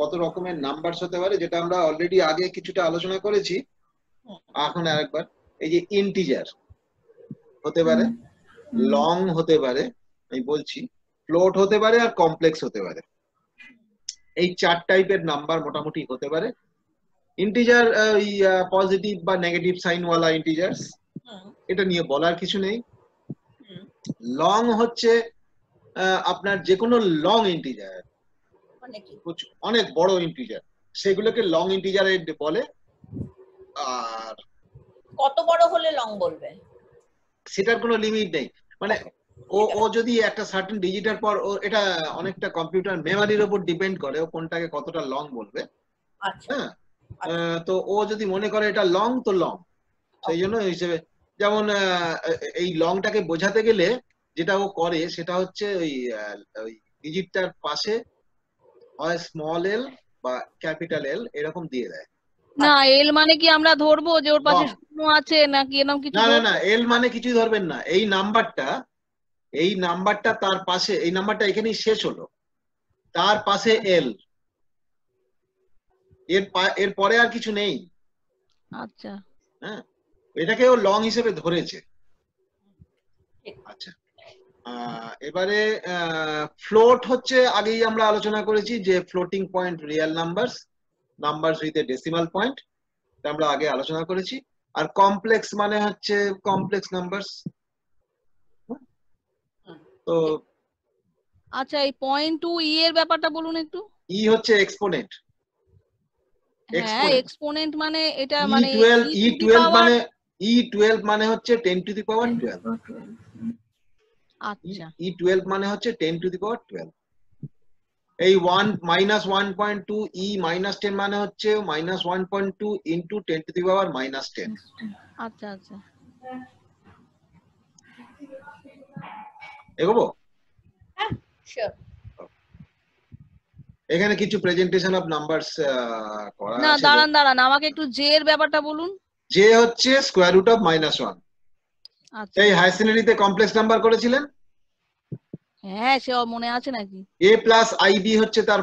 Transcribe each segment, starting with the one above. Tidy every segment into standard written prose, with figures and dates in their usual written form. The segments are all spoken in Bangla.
কত রকমের নাম্বারস হতে পারে, যেটা আমরা অলরেডি আগে কিছুটা আলোচনা করেছি। এখন আরেকবার, এই যে ইন্টিজার হতে পারে, লং হতে পারে, আমি বলছি ফ্লোট হতে পারে, আর কমপ্লেক্স হতে পারে। এই 4 টাইপের নাম্বার মোটামুটি হতে পারে। ইন্টিজার পজিটিভ বা নেগেটিভ সাইন ওয়ালা ইন্টিজার্স, এটা নিয়ে বলার কিছু নেই। লং হচ্ছে আপনার যে কোনো লং ইন্টিজার, অনেক বড় ইন্টিজার, সেগুলোকে লং ইন্টিজার বলে। আর কত বড় হলে লং বলবে সেটার কোনো লিমিট নেই, মানে ও যদি একটা সার্টেন ডিজিটের পর, ও এটা অনেকটা কম্পিউটার মেমোরির উপর ডিপেন্ড করে, ও কোনটাকে কতটা লং বলবে। হ্যাঁ, তো ও যদি মনে করে এটা লং, তো লং, সেই জন্য হিসেবে। যেমন এই লংটাকে বোঝাতে গেলে যেটা ও করে সেটা হচ্ছে ওই ডিজিটটার পাশে হয় স্মল এল বা ক্যাপিটাল এল এরকম দিয়ে দেয়। না, এল মানে কি আমরা ধরবো যে ওর পাশে শূন্য আছে নাকি এরকম কিছু? না না না, এল মানে কিছুই ধরবেন না। এই নাম্বারটা তার পাশে, এই নাম্বারটা এখানেই শেষ হলো, তার পাশে এল, এর পরে আর কিছু নেই। আচ্ছা, হ্যাঁ, এটাকে ও লং হিসেবে ধরেছে। আচ্ছা, এবারে ফ্লোট হচ্ছে, আগেই আমরা আলোচনা করেছি যে floating point real numbers with a decimal point, আমরা আগে আলোচনা করেছি। আর কমপ্লেক্স মানে হচ্ছে কমপ্লেক্স নাম্বারস। তো আচ্ছা, এই পয়েন্ট টু ই এর ব্যাপারটা বলুন একটু। ই হচ্ছে এক্সপোনেন্ট। হ্যাঁ, এক্সপোনেন্ট মানে এটা মানে E12 মানে হচ্ছে 10 টু দি পাওয়ার 12। আচ্ছা, E12 মানে হচ্ছে 10 টু দি পাওয়ার 12। এই 1 মাইনাস 1.2 ই মাইনাস 10 মানে হচ্ছে minus 1.2 into 10 to the power minus 10। আচ্ছা আচ্ছা, এগোবো? হ্যাঁ, শিওর। এখানে কিছু প্রেজেন্টেশন অফ নাম্বারস করা আছে। না দাঁড়ান, আমাকে একটু জে এর ব্যাপারটা বলুন। জে হচ্ছে স্কয়ার রুট অফ -1। আচ্ছা, এই হাই শ্রেণীতে কমপ্লেক্স নাম্বার করেছিলেন? হ্যাঁ, সে মনে আছে নাকি? a প্লাস আইবি হচ্ছে তার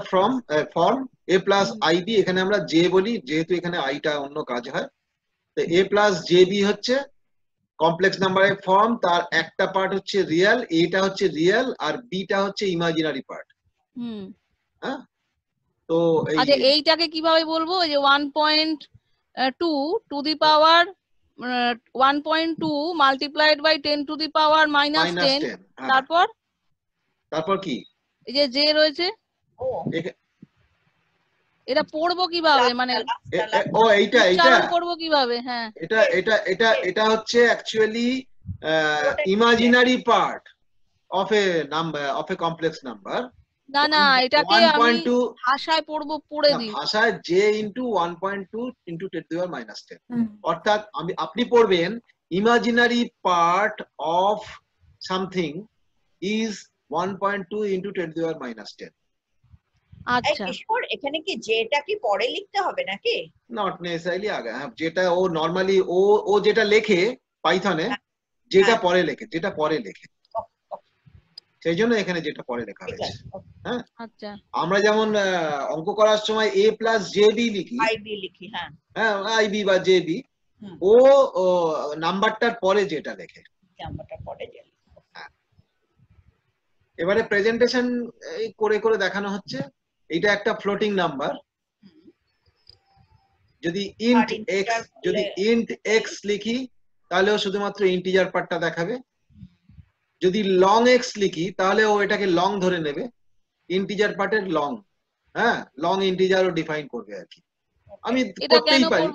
ফর্ম। a প্লাস আইবি, এখানে আমরা জে বলি যেহেতু এখানে আইটা অন্য কাজ হয়। তো a প্লাস জেবি হচ্ছে কমপ্লেক্স নাম্বারের ফর্ম। তার একটা পার্ট হচ্ছে রিয়েল, এটা হচ্ছে রিয়েল, আর বিটা হচ্ছে ইমাজিনারি পার্ট। হ্যাঁ, তো আচ্ছা, এইটাকে কিভাবে বলবো? যে 1.2 to the power 1.2 multiplied by 10 to the power -10, তারপর কি এই যে জে রয়েছে, এটা পড়বো কিভাবে, মানে উচ্চারণ করবো কিভাবে? হ্যাঁ, এটা হচ্ছে actually imaginary part of a number, of a complex number. না, এটাকে আমি ভাষায় পড়বো, পড়ে দিই। ভাষায় j into 1.2 into 10 to the power -10। অর্থাৎ আপনি পড়বেন imaginary part of something is 1.2 into 10 to the power -10। আচ্ছা, এখানে কি যেটা কি পরে লিখতে হবে নাকি? নট নেসেসারিলি আগে। হ্যাঁ, যেটা ও নরমালি ও যেটা লেখে পাইথনে, যেটা পরে লেখে, সেই জন্য এখানে যেটা পরে লেখা হয়েছে। হ্যাঁ, আচ্ছা, আমরা যেমন অঙ্ক করার সময় a প্লাস জেবি লিখি, হ্যাঁ, আইবি বা জেবি, ও নাম্বারটার পরে যেটা লেখে। এবারে প্রেজেন্টেশন করে দেখানো হচ্ছে। এটা একটা ফ্লোটিং নাম্বার। যদি ইন্ট এক্স লিখি তাহলে ও শুধুমাত্র ইন্টিজার পার্টটা দেখাবে। যদি লং এক্স লিখি তাহলে ও এটাকে লং ধরে নেবে, ইন্টিজার পার্টের লং। হ্যাঁ, লং ইন্টিজারও ডিফাইন করবে আর কি। আমি করতেই পারি,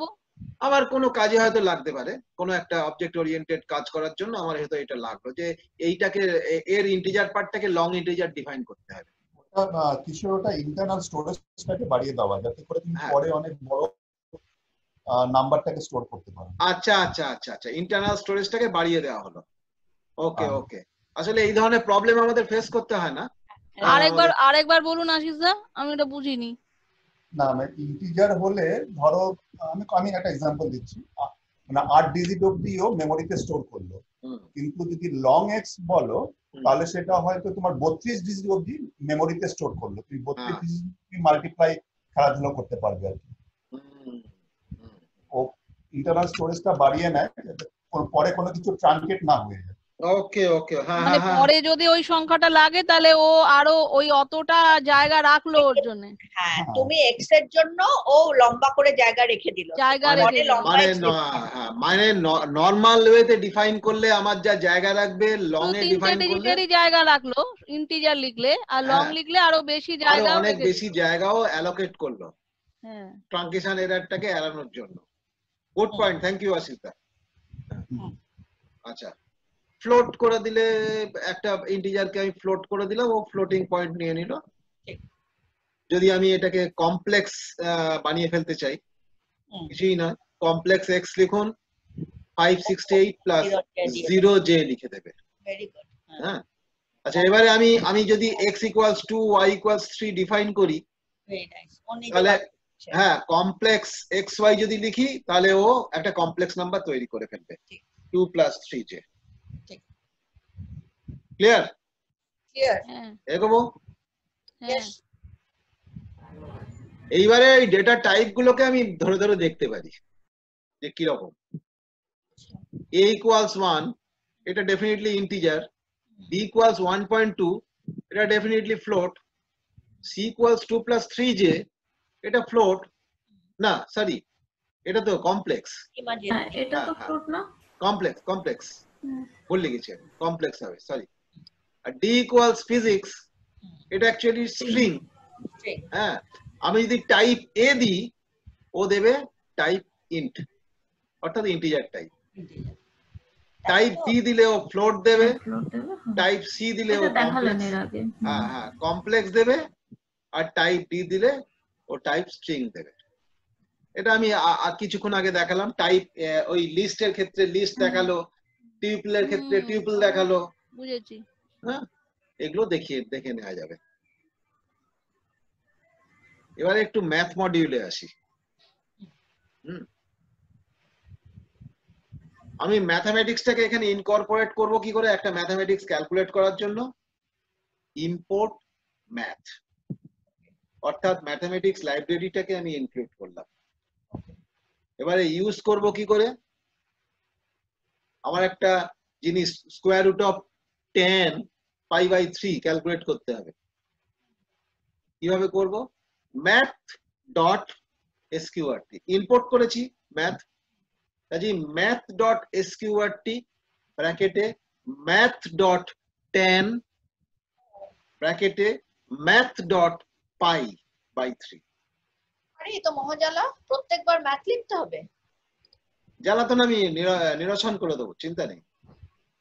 আমার কোনো কাজে হয়তো লাগতে পারে, কোনো একটা অবজেক্ট ওরিয়েন্টেড কাজ করার জন্য আমার হয়তো এটা লাগলো যে এইটাকে, এর ইন্টিজার পার্টটাকে লং ইন্টিজার ডিফাইন করতে হবে। কিশোর, ওটা ইন্টারনাল স্টোরেজটাকে বাড়িয়ে দেওয়া যাতে করে তুমি পরে অনেক বড় নাম্বারটাকে স্টোর করতে পারো। আচ্ছা, ইন্টারনাল স্টোরেজটাকে বাড়িয়ে দেওয়া হলো। ওকে, আসলে এই ধরনের প্রবলেম আমাদের ফেস করতে হয় না। আরেকবার বলুন আশিস দা, আমি এটা বুঝিনি। না, মানে ইন্টিজার হলে ধরো আমি একটা एग्जांपल দিচ্ছি, মানে 8 ডিজিট অবধিও মেমোরিতে স্টোর করলো, কিন্তু যদি লং এক্স বলো তাহলে সেটা হয়তো তোমার 32 ডিজিট অবধি মেমোরিতে স্টোর করলো, তুমি 32 ডিজিট মাল্টিপ্লাই খেলাধুলা করতে পারবে আর কি। ও ইন্টারনাল স্টোরেজটা বাড়িয়ে নেয় যাতে পরে কোনো কিছু ট্রানকেট না হয়ে যায়। ওকে ওকে, হ্যাঁ মানে হ্যাঁ পরে যদি ওই সংখ্যাটা লাগে তাহলে ও আরো ওই অতটা জায়গা রাখলো ওর জন্য, হ্যাঁ তুমি এক্স এর জন্য ও লম্বা করে জায়গা রেখে দিল, জায়গা মানে- রেখে দিল। লম্বা মানে X লিখতে হবে। মানে নর্মাল ওয়েতে ডিফাইন করলে আমার যা জায়গা রাখবে, লং শুধু এ 3টে ডিফাইন করলে ডিজিটেরই জায়গা রাখলো ইন্টিজার লিখলে, আর লং হ্যাঁ, লিখলে আরো বেশি আরো জায়গাও অনেক রেখে বেশি জায়গাও অ্যালোকেট করলো হ্যাঁ। ট্রাঙ্কেশন এরারটাকে এড়ানোর জন্য। Good point, thank you Ashita. আচ্ছা, ফ্লোট করে দিলে একটা ইন্টিজারকে আমি ফ্লোট করে দিলাম, ও ফ্লোটিং পয়েন্ট নিয়ে নিল। যদি আমি এটাকে কমপ্লেক্স বানিয়ে ফেলতে চাই, কিছুই না, কমপ্লেক্স এক্স লিখুন, 568 প্লাস 0j লিখে দেবে। Very good. হ্যাঁ, আচ্ছা এবারে আমি যদি x equals 2 y equals 3 define করি, ভেরি নাইস। তাহলে হ্যাঁ কমপ্লেক্স এক্স ওয়াই যদি লিখি তাহলে ও একটা কমপ্লেক্স নাম্বার তৈরি করে ফেলবে, 2 প্লাস 3j। ক্লিয়ার? ক্লিয়ার। হ্যাঁ এগোবো। হ্যাঁ এইবারে এই ডেটা টাইপ গুলোকে আমি ধরে ধরে দেখতে পারি যে কিরকম। a ইকুয়ালস 1 এটা ডেফিনেটলি ইন্টিজার, b ইকুয়ালস 1.2 এটা definitely float, c equals 2 plus 3j এটা ফ্লোট না, সরি এটা তো কমপ্লেক্স, এটা তো ফ্লোট না, কমপ্লেক্স ভুল লিখেছি, কমপ্লেক্স হবে, সরি। আর d ইকুয়ালস ফিজিক্স এটা অ্যাকচুয়ালি স্ট্রিং। হ্যাঁ, আমি যদি টাইপ a দিই ও দেবে টাইপ ইন্ট, অর্থাৎ ইন্টিজার টাইপ। টাইপ b দিলে ও ফ্লোট দেবে, ফ্লোট দেবে। টাইপ c দিলে ও এটা দেখালেন কমপ্লেক্স, এর আগে। হ্যাঁ হ্যাঁ কমপ্লেক্স দেবে, আর টাইপ d দিলে ও টাইপ স্ট্রিং দেবে। এটা আমি কিছুক্ষণ আগে দেখালাম। টাইপ ওই লিস্টের ক্ষেত্রে লিস্ট দেখালো, টিউপলের ক্ষেত্রে টিউপল দেখালো। বুঝেছি। হ্যাঁ, এগুলো দেখে নেওয়া যাবে। এবারে একটু ম্যাথ মডিউলে আসি। আমি ম্যাথমেটিক্সটাকে এখানে ইনকর্পোরেট করব কি করে? একটা ম্যাথমেটিক্স ক্যালকুলেট করার জন্য ইম্পোর্ট ম্যাথ, অর্থাৎ ম্যাথমেটিক্স লাইব্রেরিটাকে আমি ইনক্লুড করলাম। এবারে ইউজ করব কি করে? আমার একটা জিনিস square root of 10 pi by 3 calculate করতে হবে। কিভাবে করব? ম্যাথ ডট এসকিউআরটি ইম্পোর্ট করেছি ম্যাথ, কাজেই ম্যাথ ডট এসকিউআরটি ব্র্যাকেটে ম্যাথ ডট 10 ব্র্যাকেটে ম্যাথ ডট পাই বাই 3। আরে এই তো মহাজালা, প্রত্যেকবার ম্যাথ লিখতে হবে? জ্বালাতন আমি নিরসন করে দেবো, চিন্তা নেই,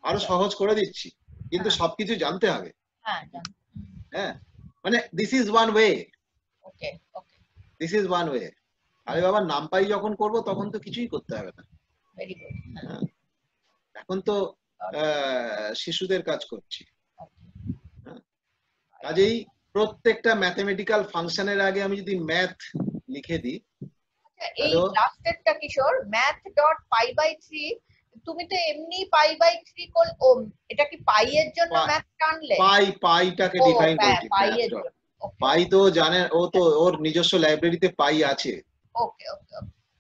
আরো সহজ করে দিচ্ছি, কিন্তু সবকিছু জানতে হবে। হ্যাঁ জানি। হ্যাঁ, মানে this is one way, okay okay, this is one way. আরে বাবা, নামপাই যখন করব তখন তো কিছুই করতে হবে না। Very good. এখন তো শিশুদের কাজ করছি। কাজেই প্রত্যেকটা ম্যাথমেটিক্যাল ফাংশনের আগে আমি যদি ম্যাথ লিখে দিই। এই লাস্টেরটা কিশোর, ম্যাথ ডট পাই বাই 3, তুমি তো এমনি পাই বাই 3 কল, ও এটা কি পাই এর জন্য ম্যাথ টানলে? পাইটাকে ডিফাইন করছি। পাই এর জন্য, পাই তো জানে, ও তো ওর নিজস্ব লাইব্রেরিতে পাই আছে। ওকে ওকে,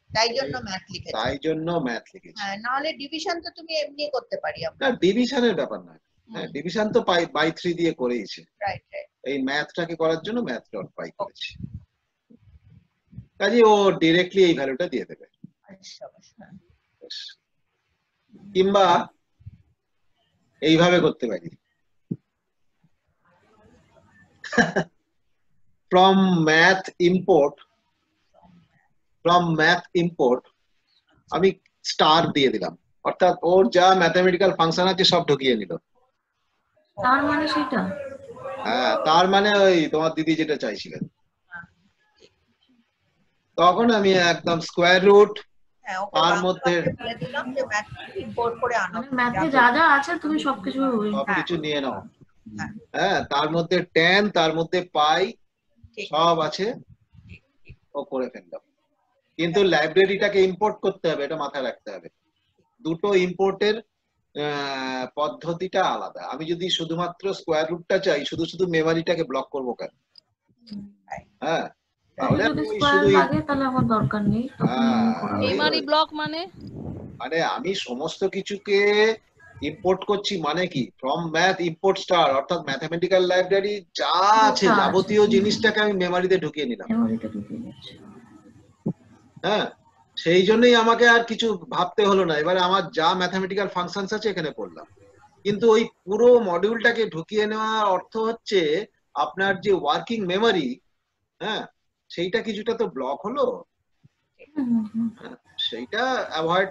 তাই জন্য ম্যাথ লিখেছি। তাই জন্য ম্যাথ লিখেছি। হ্যাঁ, না হলে ডিভিশন তো তুমি এমনি করতে পারি আমরা। না, ডিভিশনের ব্যাপার না। হ্যাঁ, ডিভিশন তো পাই বাই 3 দিয়ে করেইছে। Right right. এই ম্যাথটাকে করার জন্য ম্যাথ ডট পাই করেছি। কাজে ও ডাইরেক্টলি এই ভ্যালুটা দিয়ে দেবে। আচ্ছা, কিংবা এইভাবে করতে পারি, from math import আমি স্টার দিয়ে দিলাম, অর্থাৎ ওর যা ম্যাথমেটিক্যাল ফাংশন আছে সব ঢুকিয়ে নিল। তার মানে সেটা, হ্যাঁ, তার মানে ওই তোমার দিদি যেটা চাইছিলেন। তখন আমি একদম স্কোয়ার রুট, তার মধ্যে বলে দিলাম যে ম্যাথ ইম্পোর্ট করে আনো, মানে ম্যাথে যা যা আছে তুমি সবকিছু সবকিছু নিয়ে নাও। হ্যাঁ, তার মধ্যে tan, তার মধ্যে পাই সব আছে, ও করে ফেললাম। কিন্তু লাইব্রেরিটাকে ইম্পোর্ট করতে হবে, এটা মাথায় রাখতে হবে। দুটো ইম্পোর্টের পদ্ধতিটা আলাদা। আমি যদি শুধুমাত্র স্কোয়ার রুটটা চাই, শুধু শুধু মেমোরিটাকে ব্লক করবো কেন? হ্যাঁ, তাহলে যদি আমি স্কোয়ার শুধুই লাগে তাহলে আমার দরকার নেই, তখন করা ওই মেমরি ব্লক মানে মানে আমি সমস্ত কিছুকে ইম্পোর্ট করছি, মানে কি ফ্রম ম্যাথ ইম্পোর্ট স্টার, অর্থাৎ ম্যাথমেটিক্যাল লাইব্রেরি যা আছে যা আছে, যাবতীয় জিনিসটাকে আমি মেমোরিতে ঢুকিয়ে নিলাম। মেমোরিতে ঢুকিয়ে দিচ্ছি। হ্যাঁ, সেই জন্যই আমাকে আর কিছু ভাবতে হলো না। এবারে আমার যা ম্যাথমেটিক্যাল ফাংশনস আছে এখানে পড়লাম। কিন্তু ওই পুরো মডিউলটাকে ঢুকিয়ে নেওয়ার অর্থ হচ্ছে আপনার যে ওয়ার্কিং মেমোরি, হ্যাঁ, সেইটা কিছুটা তো ব্লক হলো। সেইটা অ্যাভয়েড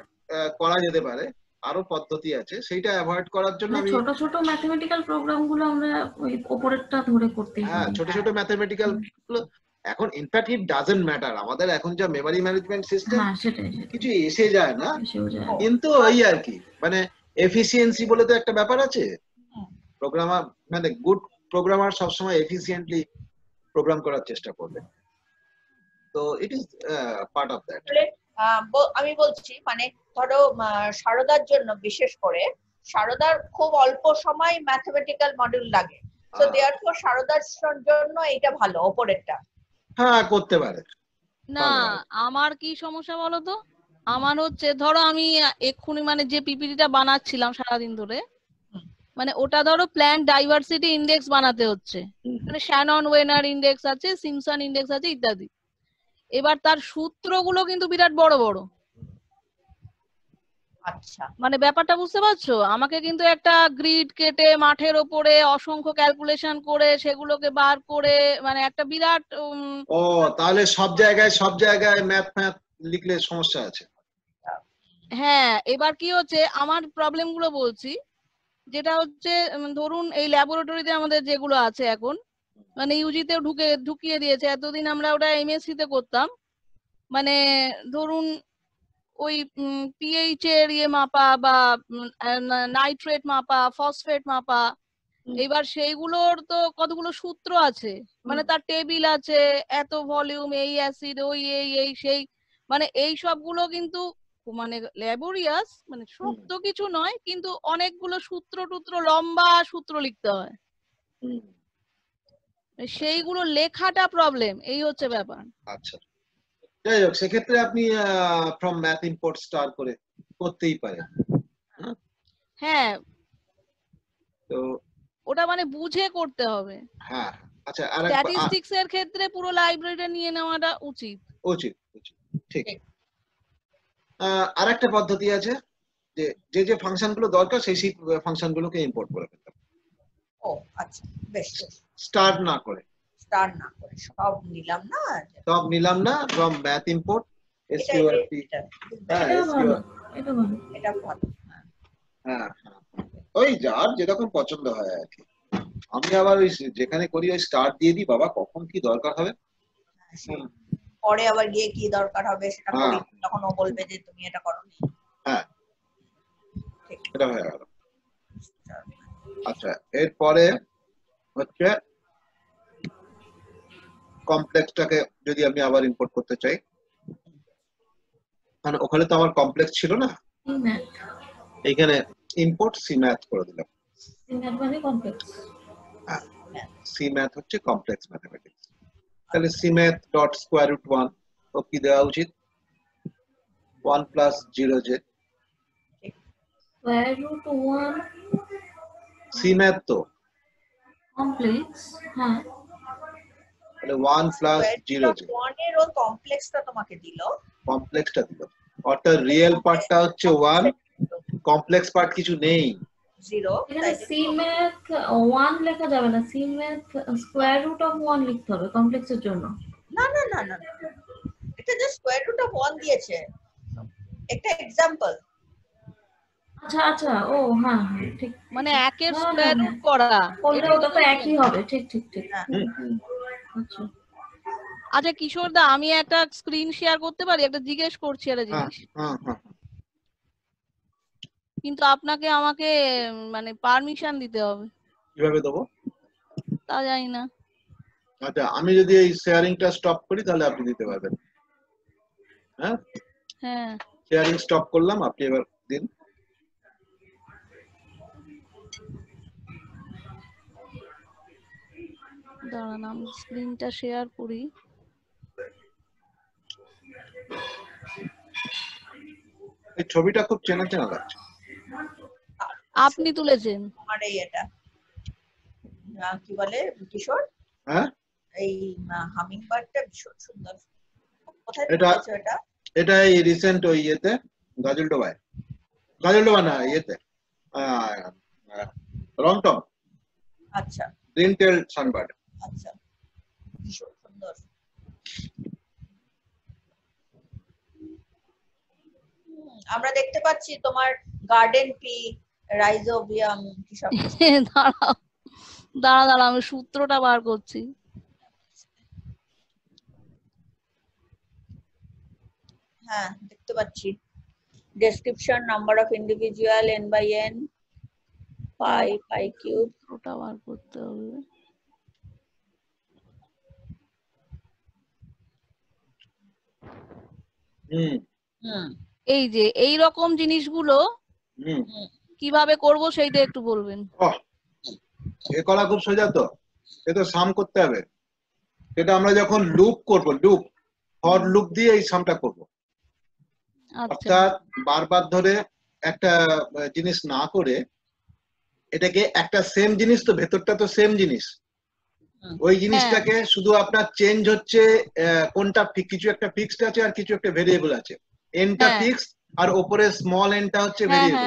করা যেতে পারে, আরো পদ্ধতি আছে, সেইটা অ্যাভয়েড করার জন্য আমি ছোট ছোট ম্যাথমেটিক্যাল প্রোগ্রাম গুলো আমরা ওই উপরেরটা ধরে করতেই পারি। ছোট ছোট ম্যাথমেটিক্যাল এখন ইনফ্যাক্ট ইট ডাজন্ট ম্যাটার, আমাদের এখন যা মেমোরি ম্যানেজমেন্ট সিস্টেম সেটাই কিছু এসে যায় না, এসেও যায়। কিন্তু ওই আর কি, মানে এফিসিয়েন্সি বলে তো একটা ব্যাপার আছে। প্রোগ্রামার মানে গুড প্রোগ্রামার সবসময় এফিসিয়েন্টলি প্রোগ্রাম করার চেষ্টা করবে। তো it is part of that. আমি বলছি মানে ধরো সারদার জন্য, বিশেষ করে সারদার খুব অল্প সময় ম্যাথমেটিক্যাল মডিউল লাগে, তো দেয়ারফর সারদার জন্য এটা ভালো ওপরেরটা। হ্যাঁ, করতে পারে। না, আমার কি সমস্যা বলো তো, আমার হচ্ছে ধরো আমি এক্ষুনি মানে যে পিপিটিটা বানাচ্ছিলাম সারাদিন ধরে, মানে ওটা ধরো প্ল্যান্ট ডাইভার্সিটি ইন্ডেক্স বানাতে হচ্ছে, মানে শ্যানন ওয়েনার ইন্ডেক্স আছে, সিমসন ইন্ডেক্স আছে ইত্যাদি। এবার তার সূত্রগুলো কিন্তু বিরাট বড় বড়। আচ্ছা, মানে ব্যাপারটা বুঝতে পারছো? আমাকে কিন্তু একটা গ্রিড কেটে মাঠের ওপরে অসংখ্য ক্যালকুলেশন করে সেগুলোকে বার করে, মানে একটা বিরাট ও তাহলে সব জায়গায় ম্যাথ লিখলে সমস্যা আছে। হ্যাঁ, এবার কি হচ্ছে আমার প্রবলেম গুলো বলছি, যেটা হচ্ছে ধরুন এই ল্যাবরেটরিতে আমাদের যেগুলো আছে এখন, মানে ইউজিতেও ঢুকিয়ে দিয়েছে, এতদিন আমরা ওটা এমএসসি তে করতাম, মানে ধরুন ওই পিএইচ এর ইয়ে মাপা বা নাইট্রেট মাপা, ফসফেট মাপা, এবার সেইগুলোর তো কতগুলো সূত্র আছে, মানে তার টেবিল আছে, এত ভলিউম, এই অ্যাসিড, ওই এই সেই, মানে এই সবগুলো কিন্তু মানে ল্যাবোরিয়াস, মানে শক্ত কিছু নয়, কিন্তু অনেকগুলো সূত্র লম্বা সূত্র লিখতে হয়, সেইগুলো লেখাটা প্রবলেম, এই হচ্ছে ব্যাপার। আচ্ছা, যাই হোক, সেক্ষেত্রে আপনি ফ্রম ম্যাথ ইম্পোর্ট স্টার করে করতেই পারেন। হ্যাঁ, তো ওটা মানে বুঝে করতে হবে। হ্যাঁ, আচ্ছা, স্ট্যাটিস্টিক্স এর ক্ষেত্রে পুরো লাইব্রেরিটা নিয়ে নেওয়াটা উচিত। ঠিক। আরেকটা পদ্ধতি আছে, যে ফাংশন গুলো দরকার সেই ফাংশন গুলোকে ইম্পোর্ট করে ফেলতে হবে। ও আচ্ছা, বেশ, স্টার না করে সব নিলাম না ফ্রম ম্যাথ ইম্পোর্ট SQRT। এটা ভালো। হ্যাঁ, ওই যার যেরকম পছন্দ হয় আর কি। আমি আবার ওই যেখানে করি ওই স্টার দিয়ে দিই, বাবা কখন কি দরকার হবে, পরে আবার গিয়ে কি দরকার হবে সেটা করি, তখন ও বলবে যে তুমি এটা করোনি। হ্যাঁ, এটা হয়ে গেল। আচ্ছা, এরপরে হচ্ছে কমপ্লেক্সটাকে যদি আমি আবার ইম্পোর্ট করতে চাই, মানে ওখানে তো আমার কমপ্লেক্স ছিল না, এইখানে ইম্পোর্ট সিম্যাথ করে দিলাম। সিম্যাথ হচ্ছে কমপ্লেক্স ম্যাথমেটিক্স। তাহলে সিম্যাথ ডট স্কোয়ার রুট 1 ও কি দেওয়া উচিত? 1 প্লাস 0j স্কয়ার রুট 1 সিম্যাথ তো কমপ্লেক্স। হ্যাঁ, তাহলে 1 প্লাস 0j 1 এর ও কমপ্লেক্সটা তোমাকে দিল, অর্থাৎ রিয়েল পার্টটা হচ্ছে 1, কমপ্লেক্স পার্ট কিছু নেই, 0। এখানে সিম্যাথ 1 লেখা যাবে না, সিম্যাথ স্কয়ার রুট অফ 1 লিখতে হবে কমপ্লেক্সের জন্য। না, এটা জাস্ট স্কয়ার রুট অফ 1 দিয়েছে, একটা एग्जांपल। আচ্ছা, ও হ্যাঁ ঠিক, মানে একের স্কয়ার রুট করা, এটা তো একই হবে। ঠিক। আচ্ছা কিশোর দা, আমি একটা স্ক্রিন শেয়ার করতে পারি? একটা জিজ্ঞেস করছি একটা জিনিস, কিন্তু আপনাকে আমাকে মানে পারমিশন দিতে হবে। কিভাবে দেবো তা জানি না। আচ্ছা, আমি যদি এই শেয়ারিংটা স্টপ করি তাহলে আপনি দিতে পারবেন। হ্যাঁ, হ্যাঁ, শেয়ারিং স্টপ করলাম, আপনি এবার দিন। দাঁড়ান আমি স্ক্রিনটা শেয়ার করি। এই ছবিটা খুব চেনা চেনা লাগছে। আপনি তুলেছেন? আমার এই এটা কি বলে কিশোর, হ্যাঁ এই হামিং বার্ডটা ভীষণ সুন্দর। কোথায় এটা তুলেছো এটা? এটা এই রিসেন্ট ওই ইয়েতে গাজলডোবায়, গাজলডোবা না ইয়েতে রংটং আচ্ছা গ্রিন টেল সানবার্ড। আচ্ছা, ভীষণ সুন্দর। আমরা দেখতে পাচ্ছি তোমার গার্ডেন পি, রাইজোবিয়াম কি সব। দাঁড়াও দাঁড়াও আমি সূত্রটা বার করছি। হ্যাঁ দেখতে পাচ্ছি। Description, number of individual n by n, pi cube. সূত্রটা বার করতে হবে। এই যে এই রকম জিনিসগুলো কিভাবে করব সেইটা একটু বলবেন। এ করা খুব সোজা তো, এ তো সাম করতে হবে। এটা আমরা যখন লুপ করব, লুপ ফর লুপ দিয়ে এই সামটা করব। অর্থাৎ বারবার ধরে একটা জিনিস না করে এটাকে একটা সেম জিনিস তো, ভেতরটা তো সেম জিনিস, ওই জিনিসটাকে শুধু আপনার চেঞ্জ হচ্ছে কোনটা, কিছু একটা ফিক্সড আছে আর কিছু একটা ভেরিয়েবল আছে। এনটা ফিক্স আর উপরে স্মল এনটা হচ্ছে ভেরিয়েবল।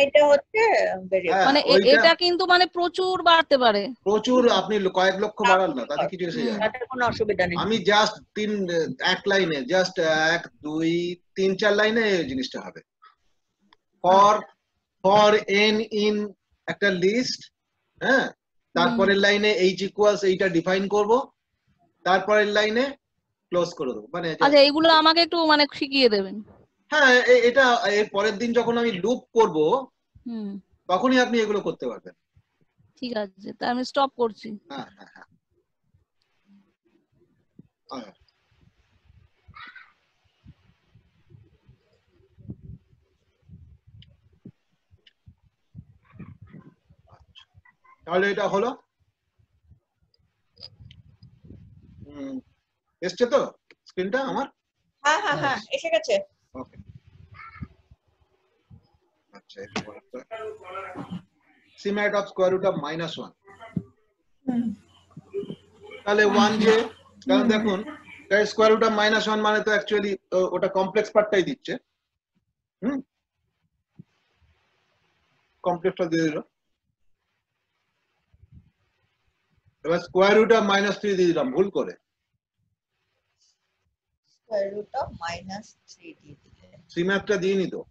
এটা হচ্ছে ভেরিয়েবল, মানে এটা কিন্তু মানে প্রচুর বাড়তে পারে, প্রচুর। আপনি কয়েক লক্ষ বাড়ান না, তাতে কিছু এসে যায়, তাতে কোনো অসুবিধা নেই। আমি জাস্ট এক লাইনে, জাস্ট 1 2 3 4 লাইনে এই জিনিসটা হবে। ফর এন ইন একটা লিস্ট, হ্যাঁ, তারপরের লাইনে এইচ ইকুয়ালস এইটা ডিফাইন করব, তারপরের লাইনে ক্লোজ করে দেবো। মানে আচ্ছা এইগুলো আমাকে একটু মানে শিখিয়ে দেবেন। হ্যাঁ, এটা এর পরের দিন যখন আমি লুপ করব তখনই আপনি এগুলো করতে পারবেন। ঠিক আছে, তাই আমি স্টপ করছি। হ্যাঁ হ্যাঁ হ্যাঁ, তাহলে এটা হলো। এসছে তো স্ক্রিনটা আমার? হ্যাঁ হ্যাঁ হ্যাঁ এসে গেছে। ওকে, আচ্ছা সিম্যাট অফ স্কয়ার রুট অফ -1, তাহলে 1 যে, কারণ দেখুন স্কয়ার রুট অফ -1 মানে তো অ্যাকচুয়ালি ওটা কমপ্লেক্স পার্টটাই দিচ্ছে। কমপ্লেক্সটা দিয়ে দিল। এবার স্কয়ার রুট অফ -3 দিয়ে দিলাম ভুল করে। স্কয়ার রুট অফ -3 দিয়ে দিলে, সিম্যাটটা দিইনি তো।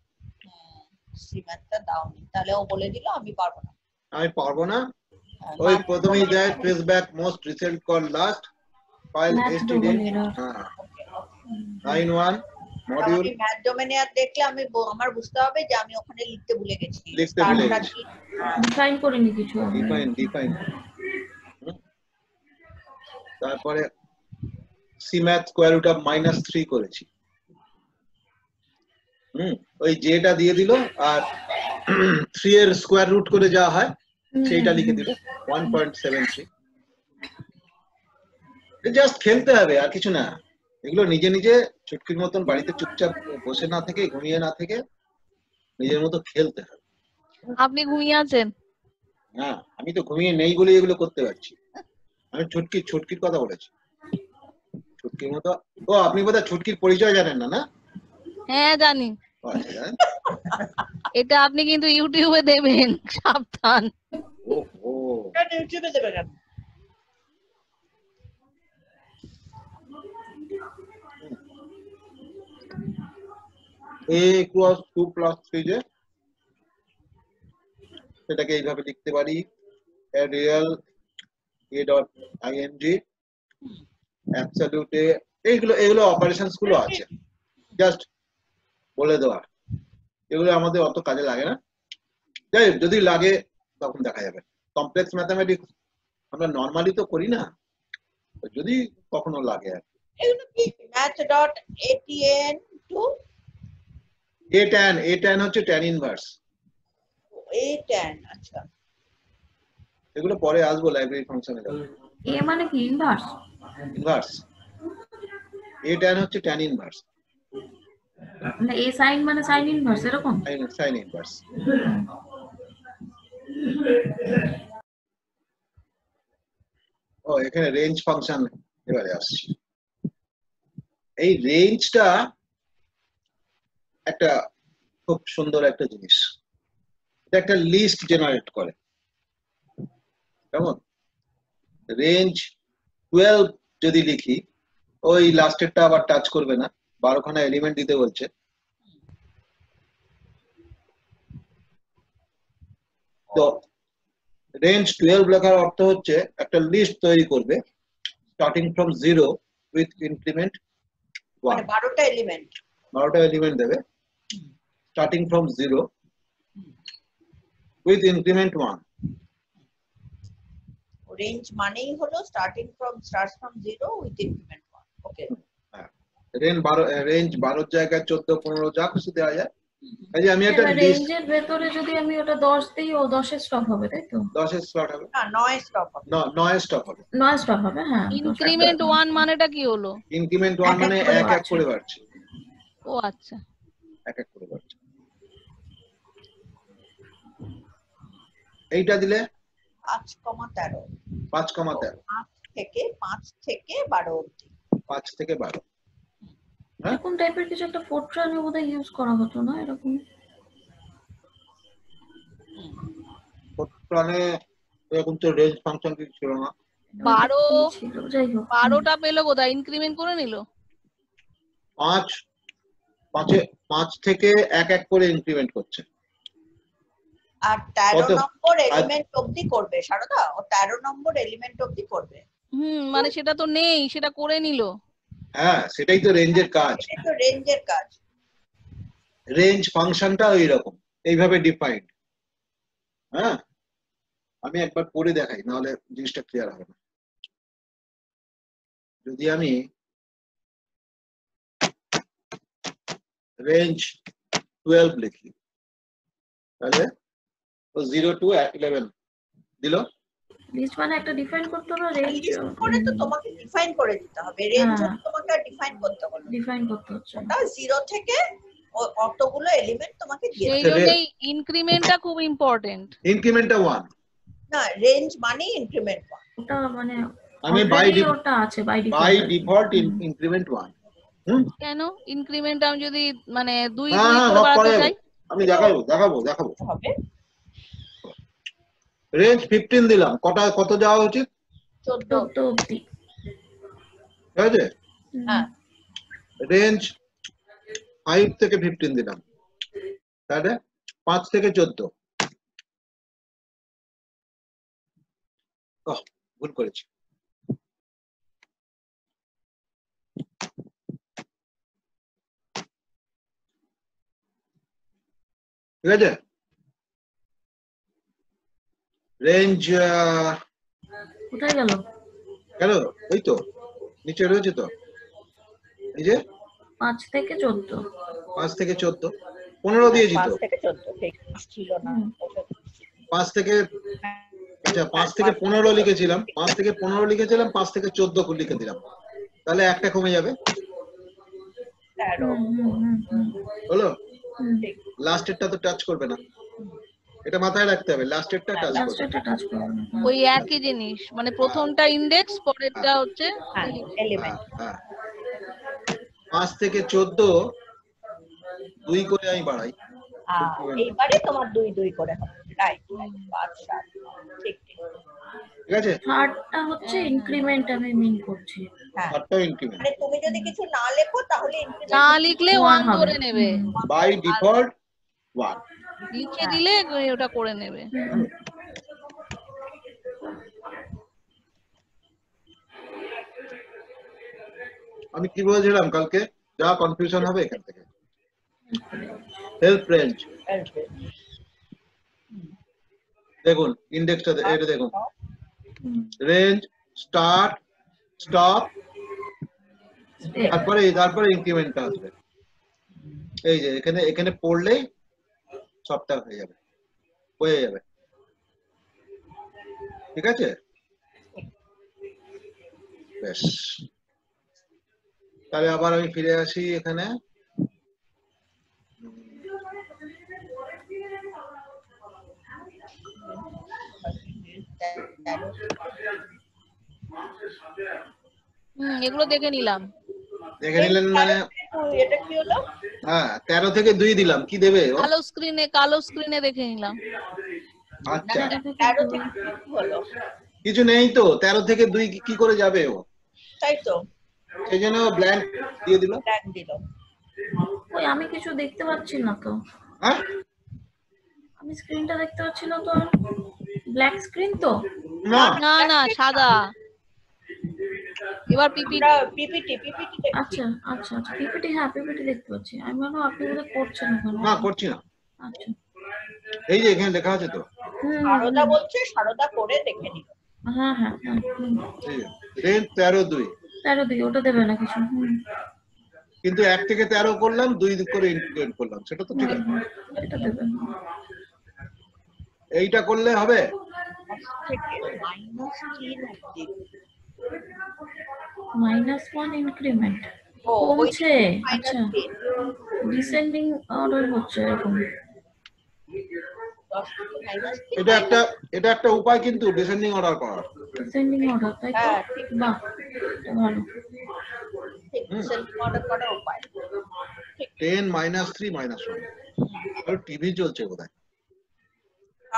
সিম্যাটটা দাওনি, তাহলে ও বলে দিল আমি পারবো না। আমি পারবো না, ওই প্রথমেই দেয় trace back most recent call last file std 91 module. আমি ম্যাথ ডোমেনে আর দেখলে আমি আমার বুঝতে হবে যে আমি ওখানে লিখতে ভুলে গেছি, ডিফাইন করিনি কিছু। ডিফাইন তারপরে সিম্যাথ স্কয়ার রুট অফ -3 করেছি। ওই যেটা দিয়ে দিল আর 3 এর স্কয়ার রুট করে যা হয় সেইটা লিখে দিল 1.73। জাস্ট খেলতে হবে আর কিছু না। এগুলো নিজে নিজে চুটকির মতন বাড়িতে চুপচাপ বসে না থেকে, ঘুমিয়ে না থেকে নিজের মতো খেলতে হবে। আপনি ঘুমিয়ে আছেন? হ্যাঁ, আমি তো ঘুমিয়ে নেই বলে এগুলো করতে পারছি। আমি ছুটকির কথা বলেছি, ছুটকির মতো। ও আপনি বোধহয় ছুটকির পরিচয় জানেন না? না হ্যাঁ জানি। এটা আপনি কিন্তু ইউটিউবে দেবেন, সাবধান। ওহো, এটা ইউটিউবে দেবে কেন? a ক্রস 2 প্লাস 3 যে, সেটাকে এইভাবে লিখতে পারি real a dot ing absolute a। এগুলো অপারেশনস গুলো আছে, জাস্ট বলে দেওয়া। এগুলো আমাদের অত কাজে লাগে না, যাই যদি লাগে তখন দেখা যাবে। কমপ্লেক্স ম্যাথমেটিক্স আমরা নরমালি তো করি না, যদি কখনো লাগে আর কি। এগুলো কি math.atn to a tan হচ্ছে tan ইনভার্স। a tan, আচ্ছা এগুলো পরে আসবো, লাইব্রেরি ফাংশনে যাবো। এ মানে কি ইনভার্স? ইনভার্স, এ ট্যান হচ্ছে ট্যান ইনভার্স, মানে এ সাইন মানে সাইন ইনভার্স এরকম? Sine inverse. ও এখানে রেঞ্জ ফাংশন এবারে আসছে। এই রেঞ্জটা একটা খুব সুন্দর একটা জিনিস, এটা একটা লিস্ট জেনারেট করে। কেমন? রেঞ্জ 12 যদি লিখি, ওই লাস্টেরটা আবার টাচ করবে না, 12খানা এলিমেন্ট দিতে বলছে। তো রেঞ্জ 12 লেখার অর্থ হচ্ছে একটা লিস্ট তৈরি করবে স্টার্টিং ফ্রম 0 উইথ ইনক্রিমেন্ট 1। মানে 12টা এলিমেন্ট, 12টা এলিমেন্ট দেবে starting from 0 with increment 1। Range মানেই হলো starting from zero with increment 1। Okay, range 12 জায়গায় 14, 15 যা খুশি দেওয়া যায়। এই যে আমি একটা লিস্ট, রেঞ্জের ভেতরে যদি আমি ওটা 10 দিই, ও 10 এর স্টপ হবে, তাই তো? 10 এর স্লট হবে না 9 স্টপ হবে, 9 স্টপ হবে। 9 স্টপ হবে, হ্যাঁ। ইনক্রিমেন্ট 1 মানেটা কি হলো? ইনক্রিমেন্ট 1 মানে এক এক করে বাড়ছে, ও আচ্ছা, এক এক করে বাড়ছে। এইটা দিলে 5,13 5,13, 5 থেকে 12 অবধি। 5 থেকে 12। এরকম টাইপের কিছু একটা ফোরট্রানে বোধহয় ইউজ করা হতো না এরকম? ফোরট্রানে এরকম তো রেঞ্জ ফাংশন কিছু ছিল না। 12 ছিল, যাই হোক। 12টা পেলো কোথায়? ইনক্রিমেন্ট করে নিল? 5 থেকে এক এক করে ইনক্রিমেন্ট করছে। আর 13 কত? নম্বর এলিমেন্ট অবধি করবে সারদা, ও 13 নম্বর এলিমেন্ট অবধি করবে। মানে সেটা তো নেই, সেটা করে নিল। হ্যাঁ, সেটাই তো রেঞ্জের কাজ। এটা তো রেঞ্জের কাজ। রেঞ্জ ফাংশনটা ওই রকম, এইভাবে ডিফাইন্ড। হ্যাঁ, আমি একবার পড়ে দেখাই, নাহলে জিনিসটা ক্লিয়ার হবে না। যদি আমি রেঞ্জ 12 লিখি, তাহলে 0 to 11 দিল। লিস্ট মানে একটা ডিফাইন করতে হবে, রেঞ্জ লিস্ট করে তো তোমাকে ডিফাইন করে দিতে হবে, রেঞ্জ তোমাকে ডিফাইন করতে হবে, ডিফাইন করতে হচ্ছে। ওটা 0 থেকে অতগুলো এলিমেন্ট তোমাকে দিয়ে সেই দেবে। জন্যই ইনক্রিমেন্টটা খুব ইম্পর্টেন্ট। ইনক্রিমেন্টটা 1 না, রেঞ্জ মানে ইনক্রিমেন্ট 1। ওটা মানে আমি ওটা আছে বাই বাই ডিফল্ট ইনক্রিমেন্ট 1। কেন ইনক্রিমেন্ট আমি যদি মানে 2 হ্যাঁ, 2 করে বাড়াতে চাই? আমি দেখাবো। হবে রেঞ্জ 15 দিলাম, কত যাওয়া উচিত? 14 অবধি। ঠিক আছে। হ্যাঁ, রেঞ্জ 5 থেকে 15 দিলাম, তাহলে 5 থেকে 14। ভুল করেছি। ঠিক আছে। রেঞ্জ কোথায় গেল? ওই তো নিচে রয়েছে তো, এই যে 5 থেকে 14। 5 থেকে 14, 15 দিয়েছি তো। 5 থেকে 14 ঠিক ছিল না। 5 থেকে, আচ্ছা 5 থেকে 15 লিখেছিলাম, 5 থেকে 15 লিখেছিলাম, 5 থেকে 14 লিখে দিলাম, তাহলে একটা কমে যাবে। হলো? লাস্টেরটা তো টাচ করবে না, এটা মাথায় রাখতে হবে, লাস্টেরটা টাচ করবে। ওই একই জিনিস, মানে প্রথমটা ইন্ডেক্স, পরেরটা হচ্ছে এলিমেন্ট। 5 থেকে 14 2 করে আমি বাড়াই। এইবারে তোমার 2 2 করে হবে, রাইট, 5 7 ঠিক। ঠিক আছে। থার্ডটা হচ্ছে ইনক্রিমেন্ট আমি মিন করছি। হ্যাঁ, থার্ডটা ইনক্রিমেন্ট। মানে তুমি যদি কিছু না লেখো তাহলে ইনক্রিমেন্ট না লিখলে 1 ধরে নেবে, বাই ডিফল্ট 1 লিখে দিলে ওটা করে নেবে। আমি কি বলেছিলাম কালকে, যা কনফিউশন হবে এখান থেকে। হেল্প রেঞ্জ, দেখুন ইন্ডেক্সটা, এটা দেখুন, রেঞ্জ স্টার্ট স্টপ, তারপরে ইনক্রিমেন্টটা আসবে। এই যে এখানে পড়লেই সবটা হয়ে যাবে। ঠিক আছে। বেশ, তাহলে আবার আমি ফিরে আসি এখানে। এগুলো দেখে নিলাম। দেখে নিলেন মানে? এটা কি হলো? হ্যাঁ, 13 থেকে 2 দিলাম, কি দেবে ও? কালো স্ক্রিনে দেখে নিলাম। আচ্ছা, 13 থেকে কি হলো? কিছু নেই তো, 13 থেকে 2 কি করে যাবে ও? তাই তো, সেই জন্য ব্ল্যাঙ্ক দিয়ে দিল। ব্ল্যাঙ্ক দিল। ওই আমি কিছু দেখতে পাচ্ছি না তো, হ্যাঁ, আমি স্ক্রিনটা দেখতে পাচ্ছি না তো। ব্ল্যাক স্ক্রিন তো? না না না, সাদা। এবার আমরা পিপিটি দেখছি। আচ্ছা আচ্ছা আচ্ছা, পিপিটি, হ্যাঁ পিপিটি দেখতে পাচ্ছি। আমি ভাবলাম আপনি বোধহয় করছেন ওখানে। না, করছি না। আচ্ছা, এই যে এখানে লেখা আছে তো, সারদা বলছে, সারদা করে দেখে নিল। হ্যাঁ হ্যাঁ হ্যাঁ, রেঞ্জ 13-2, 13 দিকে ওটা দেবে না কিছু। কিন্তু 1 থেকে 13 করলাম, 2 করে ইনক্রিমেন্ট করলাম, সেটা তো ঠিক আছে। এটা দেবে। এইটা করলে হবে? থেকে -3 অবধি। -1 ইনক্রিমেন্ট ও, কমছে। আচ্ছা, -3। ডিসেন্ডিং অর্ডার হচ্ছে এরকম। 10 থেকে -3। এটা একটা উপায় কিন্তু ডিসেন্ডিং অর্ডার করার। ডিসেন্ডিং অর্ডার, তাই তো? হ্যাঁ, ঠিক। বাহ, এটা ভালো। ঠিক, সেলফ অর্ডার করার উপায়। 10 -3 -1। আর টিভি চলছে বোধহয়।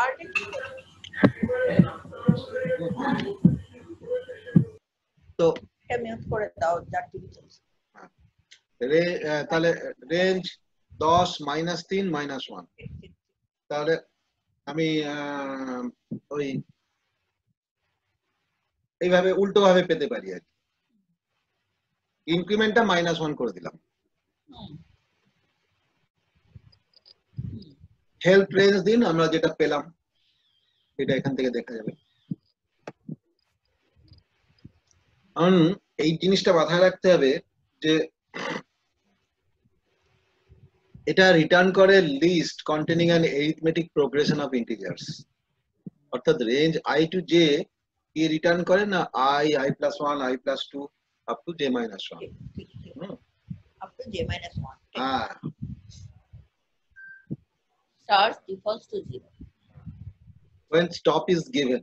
আর কি করবে? তো এটা মিউট করে দাও, যা টিভি চলছে। তাহলে রেঞ্জ 10 -3 -1। তাহলে আমি ওই এইভাবে উল্টো ভাবে পেতে পারি আর কি। ইনক্রিমেন্টটা -1 করে দিলাম। হেল্প রেঞ্জ দিন, আমরা যেটা পেলাম এটা এখান থেকে দেখা যাবে। কারণ এই জিনিসটা মাথায় রাখতে হবে যে এটা রিটার্ন করে list containing an arithmetic progression of integers, অর্থাৎ রেঞ্জ i টু j কি রিটার্ন করে না, i, i+1, i+2 up to j -1। Up to j-1। হ্যাঁ, Stars defaults to 0. when stop is given,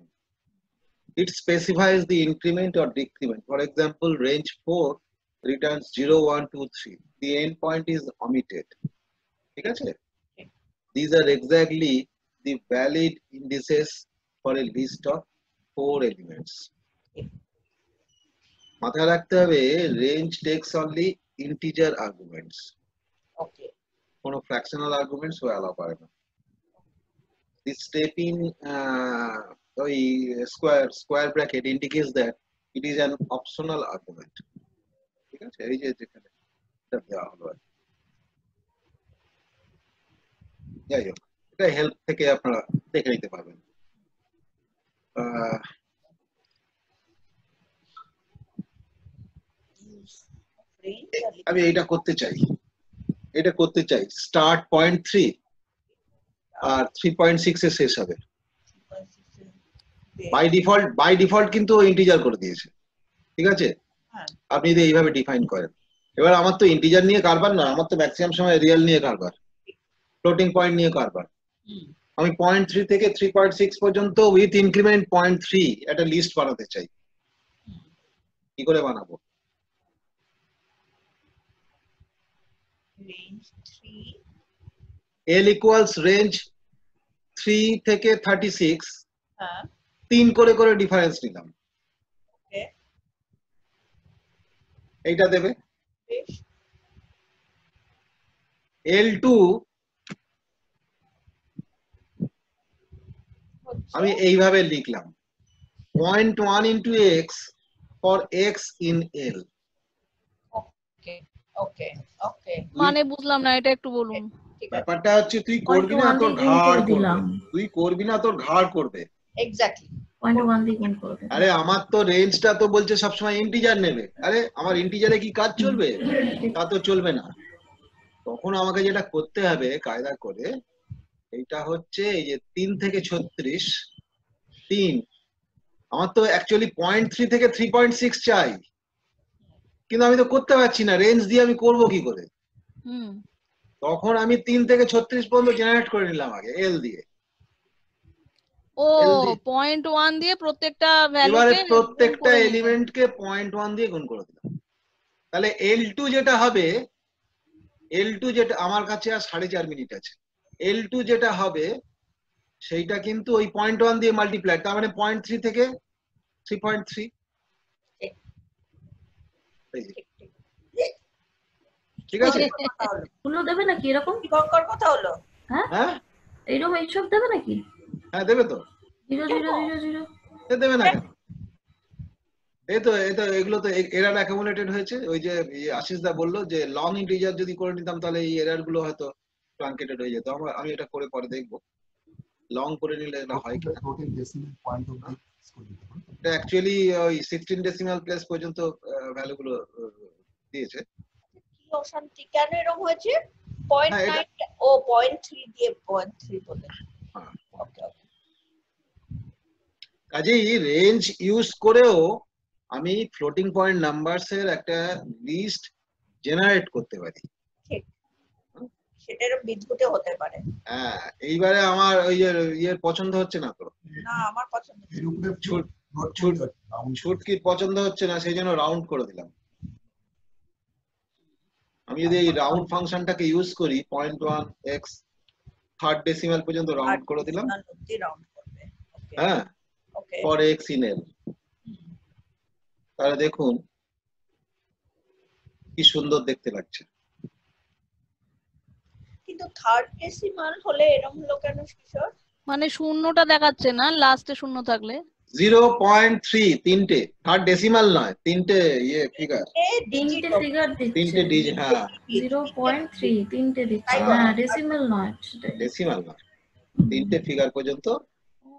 it specifies the increment or decrement. For example, range 4 returns 0, 1, 2, 3. The endpoint is omitted. ঠিক আছে? These are exactly the valid indices for a list of 4 elements. মাথায় রাখতে হবে range takes only integer arguments. Okay. কোনো fractional arguments ও allow করে না। The step in ওই square bracket indicates that it is an optional argument. ঠিক আছে? এই যে যেখানে এটা দেওয়া হলো। যাই হোক, এটা হেল্প থেকে আপনারা দেখে নিতে পারবেন। আমি এটা করতে চাই স্টার্ট 0.3 আর 3.6 এ শেষ হবে। বাই ডিফল্ট কিন্তু ইন্টিজার করে দিয়েছে। ঠিক আছে? আপনি যদি এইভাবে ডিফাইন করেন, এবার আমার তো ইন্টিজার নিয়ে কারবার না, আমার তো ম্যাক্সিমাম সময় রিয়েল নিয়ে কারবার, ফ্লোটিং পয়েন্ট নিয়ে কারবার। আমি 0.3 থেকে 3.6 পর্যন্ত উইথ ইনক্রিমেন্ট 0.3 একটা লিস্ট বানাতে চাই। কি করে বানাবো? L equals range 3 থেকে 36, 3 করে করে ডিফারেন্স নিলাম। এইটা দেবে। L2 আমি এইভাবে লিখলাম 0.1 into x for x in L. মানে বুঝলাম না, এটা একটু বলুন। ব্যাপারটা হচ্ছে তুই করবি না, তোর ঘাড় করবে। এক্স্যাক্টলি 0.1 দিয়ে গুণ করবে। আরে আমার তো রেঞ্জটা তো বলছে সবসময় ইন্টিজার নেবে। আরে আমার ইন্টিজারে কি কাজ চলবে? তা তো চলবে না। তখন আমাকে যেটা করতে হবে কায়দা করে, এইটা হচ্ছে এই যে 3 থেকে 36, 3 আমার তো অ্যাকচুয়ালি 0.3 থেকে 3.6 চাই, কিন্তু আমি তো করতে পারছি না, রেঞ্জ দিয়ে আমি করব কি করে? হুম। তখন আমি 3 থেকে 36 পর্যন্ত জেনারেট করে নিলাম আগে এল দিয়ে। ও এল দিয়ে 0.1 দিয়ে প্রত্যেকটা এবারে ভ্যালুকে গুণ প্রত্যেকটা করে নিলে। এলিমেন্টকে 0.1 দিয়ে গুণ করে দিলাম। তাহলে L2 যেটা হবে, L2 যেটা আমার কাছে আর 4.5 মিনিট আছে, L2 যেটা হবে সেইটা কিন্তু ওই 0.1 দিয়ে মাল্টিপ্লাই, তার মানে 0.3 থেকে 3.3। ঠিক। এই যে, ঠিক ঠিক ঠিক আছে? কথা হলো, গুলো দেবে নাকি এরকম? দীপঙ্কর কথা হলো। হ্যাঁ এইরকম এইসব দেবে নাকি? হ্যাঁ দেবে তো, 0 0 0 0 দেবে না কেন? এই তো এগুলো তো এরার অ্যাকুমুলেটেড হয়েছে। ওই যে আশিস দা বললো যে লং ইন্টিজার যদি করে নিতাম তাহলে এই এরার গুলো হয়তো ট্রাঙ্কেটেড হয়ে যেত। আমি এটা করে পরে দেখবো লং করে নিলে এটা হয় কিনা। টোটাল ডেসিমাল পয়েন্ট অবধি স্কোর দিতে পারো। এটা অ্যাকচুয়ালি ওই 16 ডেসিমাল প্লেস পর্যন্ত ভ্যালু গুলো দিয়েছে। কি অশান্তি, কেন এরকম হয়েছে? হ্যাঁ, এটা 0.9 ও 0.3 দিয়ে 0.3 বলে। হ্যাঁ। ওকে ওকে। কাজেই রেঞ্জ ইউজ করেও আমি ফ্লোটিং পয়েন্ট নাম্বারস এর একটা লিস্ট জেনারেট করতে পারি। ঠিক, সেটার বিদ্যুতে হতে পারে। হ্যাঁ, এইবারে আমার ওই যে ইয়ের পছন্দ হচ্ছে না তো, না আমার পছন্দ। এর উপরে ছুটকির পছন্দ হচ্ছে না, সেই জন্য রাউন্ড করে দিলাম। আমি যদি এই রাউন্ড ফাংশনটাকে ইউজ করি 0.1x থার্ড ডেসিমাল পর্যন্ত রাউন্ড করে দিলাম। রাউন্ড করবে। ওকে হ্যাঁ, okay. For x in L, তাহলে দেখুন কি সুন্দর দেখতে লাগছে। কিন্তু থার্ড ডেসিমাল হলে এরকম হলো কেন কিশোর? মানে শূন্যটা দেখাচ্ছে না, লাস্টে শূন্য থাকলে 0.3 তিনটে, থার্ড ডেসিমাল নয়, তিনটে ইয়ে ফিগার, তিনটে ফিগার দিচ্ছে। তিনটে ডিজিট। হ্যাঁ 0.3 তিনটে দিচ্ছে। তাই হ্যাঁ ডেসিমাল নয় সেটাই। ডেসিমাল নয়, তিনটে ফিগার পর্যন্ত।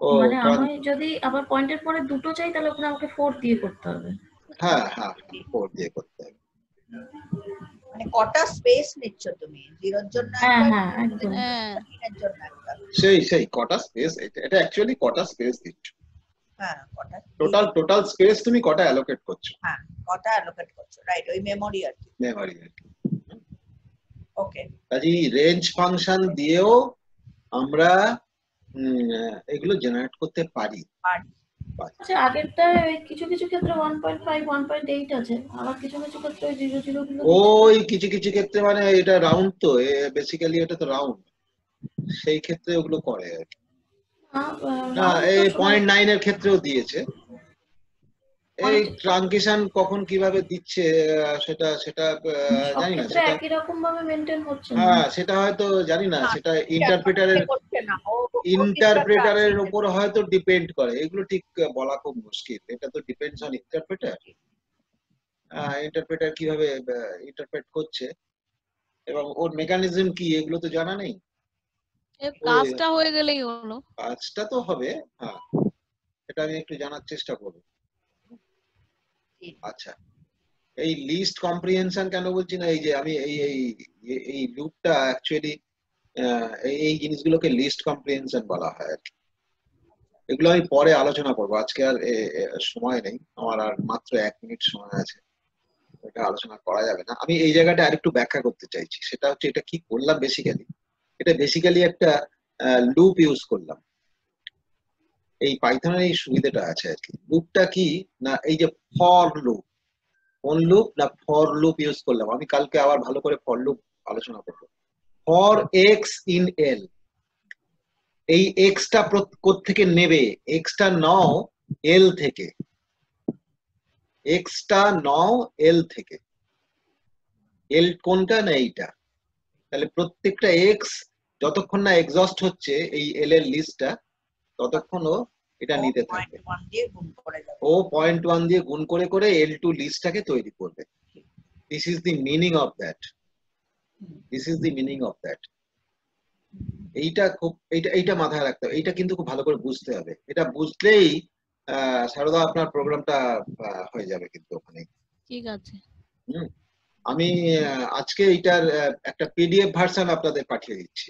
ও মানে আমি যদি আবার পয়েন্টের পরে দুটো চাই তাহলে ওখানে আমাকে 4 দিয়ে করতে হবে। হ্যাঁ হ্যাঁ 4 দিয়ে করতে হবে। মানে কটা স্পেস নিচ্ছ তুমি? জিরোর জন্য হ্যাঁ একটা, হ্যাঁ একদম। হ্যাঁ তিনের জন্য একটা। সেই কটা স্পেস, এটা অ্যাকচুয়ালি কটা স্পেস দিচ্ছ, হ্যাঁ কটা টোটাল স্পেস তুমি কটা অ্যালোকেট করছো। হ্যাঁ কটা অ্যালোকেট করছো, রাইট, ওই মেমোরি আর কি। মেমরি। ওকে। কাজেই রেঞ্জ ফাংশন দিয়েও আমরা এগুলো জেনারেট করতে পারি। আচ্ছা আগেরটা কিছু কিছু ক্ষেত্রে 1.5 1.8 আছে, আবার কিছু কিছু ক্ষেত্রে 0 0 গুলো ওই কিছু কিছু ক্ষেত্রে মানে এটা রাউন্ড তো, বেসিক্যালি এটা তো রাউন্ড, সেই ক্ষেত্রে ওগুলো করে আর কি। না এই 0.9 এর ক্ষেত্রেও দিয়েছে। এই ট্রানজিশন কখন কিভাবে দিচ্ছে সেটা জানি না, সেটা একই রকম ভাবে মেইনটেইন হচ্ছে না। হ্যাঁ সেটা হয়তো জানি না, সেটা ইন্টারপ্রেটারের উপর হয়তো ডিপেন্ড করে, এগুলো ঠিক বলা খুব মুশকিল। এটা তো ডিপেন্ডস অন ইন্টারপ্রেটার কিভাবে ইন্টারপ্রেট করছে এবং ওর মেকানিজম কি, এগুলো তো জানা নেই। কাজটা হয়ে গেলেই হলো। কাজটা তো হবে, হ্যাঁ এটা আমি একটু জানার চেষ্টা করব। আচ্ছা, এই লিস্ট কম্প্রিহেনশন কেন বলছি না, এই যে আমি এই লুপটা অ্যাকচুয়ালি এই জিনিসগুলোকে লিস্ট কম্প্রিহেনশন বলা হয় আর কি। এগুলো আমি পরে আলোচনা করবো, আজকে আর সময় নেই আমার, আর মাত্র 1 মিনিট সময় আছে, এটা আলোচনা করা যাবে না। আমি এই জায়গাটা আরেকটু ব্যাখ্যা করতে চাইছি, সেটা হচ্ছে এটা কি করলাম বেসিক্যালি, এটা বেসিক্যালি একটা লুপ ইউজ করলাম। এই পাইথনের এই সুবিধাটা আছে আর কি। লুপটা কি না, এই যে ফর লুপ, কোন লুপ না ফর লুপ ইউজ করলাম। আমি কালকে আবার ভালো করে ফর লুপ আলোচনা করবো। ফর এক্স ইন এল, এই এক্সটা কোত্থেকে নেবে, এক্সটা নাও এল থেকে, এক্সটা নাও এল থেকে। এল কোনটা না এইটা, তাহলে প্রত্যেকটা এক্স যতক্ষণ না এক্সস্ট হচ্ছে এই এল এর লিস্টটা, ততক্ষণ ও এটা নিতে থাকবে। 0.1 দিয়ে গুণ করে করে L2 লিস্টটাকে তৈরি করবে। This is the meaning of that. এইটা খুব এইটা মাথায় রাখতে হবে, এইটা কিন্তু খুব ভালো করে বুঝতে হবে। এটা বুঝলেই সারদা আপনার প্রোগ্রামটা হয়ে যাবে কিন্তু ওখানে। ঠিক আছে। আমি আজকে এইটার একটা পিডিএফ ভার্সন আপনাদের পাঠিয়ে দিচ্ছি।